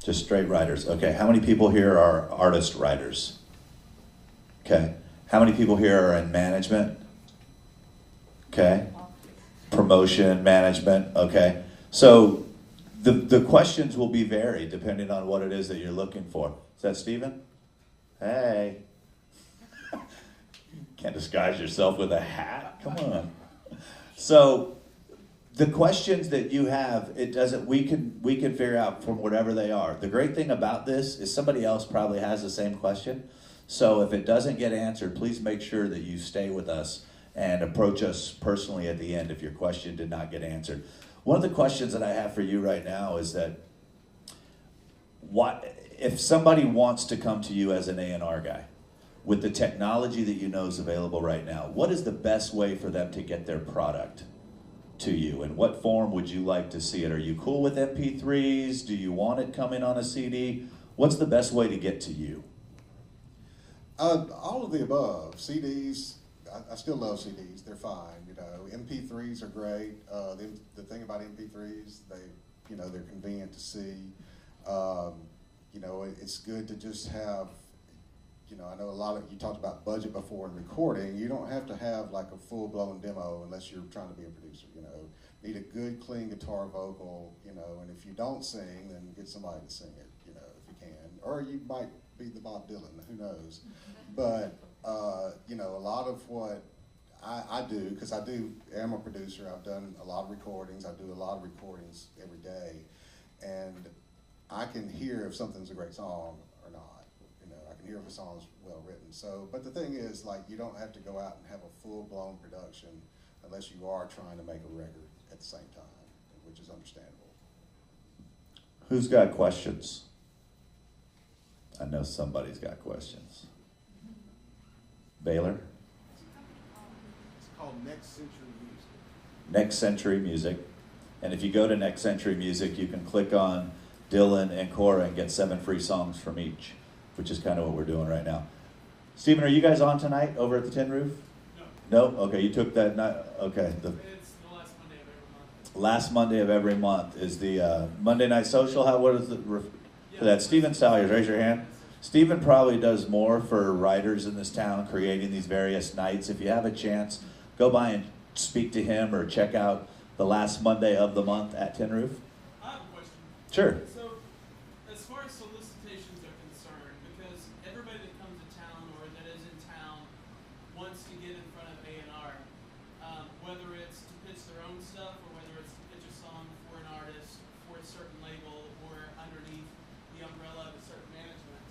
Just straight writers. Okay, how many people here are artist writers? Okay. How many people here are in management? Okay. Promotion, management, okay. So the questions will be varied depending on what it is that you're looking for. Is that Stephen? Hey. Can't disguise yourself with a hat? Come on. So the questions that you have, we can figure out from whatever they are. The great thing about this is somebody else probably has the same question. So if it doesn't get answered, please make sure that you stay with us and approach us personally at the end if your question did not get answered. One of the questions that I have for you right now is that if somebody wants to come to you as an A&R guy, with the technology that you know is available right now, what is the best way for them to get their product to you? In what form would you like to see it? Are you cool with MP3s? Do you want it coming on a CD? What's the best way to get to you? All of the above. CDs, I still love CDs. They're fine. You know, MP3s are great. The thing about MP3s, they're convenient to see. You know, it's good to just have. You know, I know you talked about budget before in recording. You don't have to have like a full-blown demo unless you're trying to be a producer, you know. Need a good, clean guitar vocal, you know, and if you don't sing, then get somebody to sing it, you know, if you can. Or you might be the Bob Dylan, who knows. But, you know, a lot of what I do, because am a producer, I've done a lot of recordings, I do a lot of recordings every day, and I can hear if something's a great song or not. I can hear if a song's well written. So, but the thing is, like, you don't have to go out and have a full-blown production unless you are trying to make a record at the same time, which is understandable. Who's got questions? I know somebody's got questions. Baylor? It's called Next Century Music. Next Century Music. And if you go to Next Century Music, you can click on Dylan and Cora and get 7 free songs from each, which is kind of what we're doing right now. Stephen, are you guys on tonight over at the Tin Roof? No. No? Okay, you took that night. Okay. It's the last Monday of every month. Last Monday of every month is the Monday Night Social. What is it for that? Stephen Salyers, raise your hand. Stephen probably does more for writers in this town, creating these various nights. If you have a chance, go by and speak to him or check out the last Monday of the month at Tin Roof. I have a question. Sure. So, as far as solicitations are concerned, because everybody that comes to town or that is in town wants to get in front of A&R, whether it's to pitch their own stuff or whether it's to pitch a song for an artist, for a certain label, or underneath the umbrella of a certain management.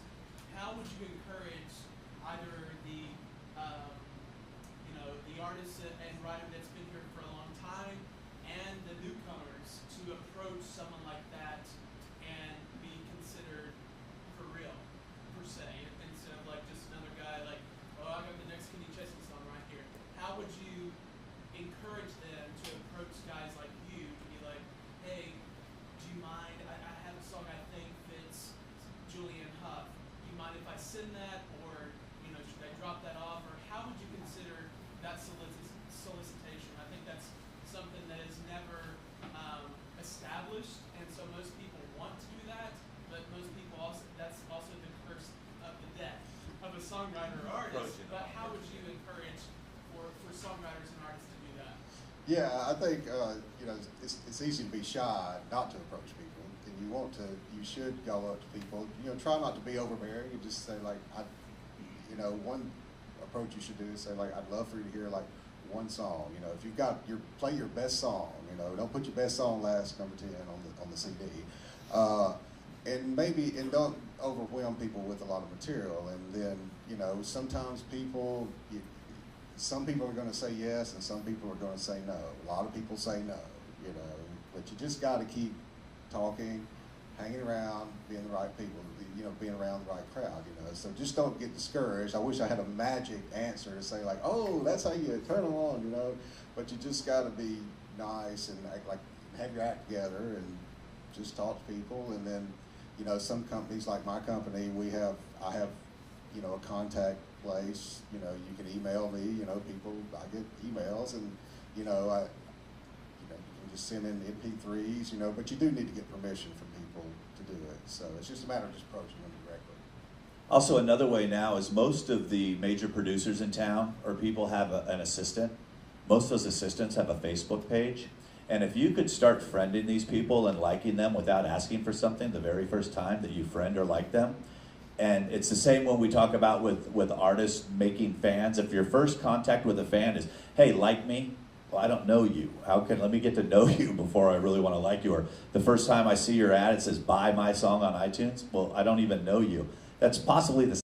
How would you encourage either the artist and writer that's been here for a long time and the newcomers to approach someone like that and be considered for real, per se, instead of like just another guy like, oh, I got the next Kenny Chesney song right here. How would you encourage them to approach guys like you to be like, hey, do you mind, I have a song I think fits Julianne Hough. Do you mind if I send that, or should I drop that off, or how would you consider that solicitation? I think that's something that is never established, and so most people want to do that, but most people also, that's also the curse of the death of a songwriter or artist. But how would you encourage for songwriters and artists to do that? Yeah, I think it's easy to be shy not to approach people, and you should go up to people. Try not to be overbearing. You just say like, one approach you should do is say like, I'd love for you to hear like one song. If you've got play your best song. Don't put your best song last, number 10 on the CD, and don't overwhelm people with a lot of material. And then sometimes some people are going to say yes, and some people are going to say no. A lot of people say no. But you just got to keep talking, hanging around, being the right people. Being around the right crowd, So just don't get discouraged. I wish I had a magic answer to say like, oh, that's how you turn them on, But you just got to be nice and act like, have your act together and just talk to people. And then, some companies like my company, I have, a contact place. You can email me. I get emails, and you can just send in MP3s. But you do need to get permission from people to do it. So it's just a matter of just approaching them directly. Also, another way now is most of the major producers in town or people have an assistant. Most of those assistants have a Facebook page. And if you could start friending these people and liking them without asking for something the very first time that you friend or like them, and it's the same when we talk about with artists making fans. If your first contact with a fan is, hey, like me, well, I don't know you. Let me get to know you before I really want to like you? Or the first time I see your ad, it says, buy my song on iTunes. Well, I don't even know you. That's possibly the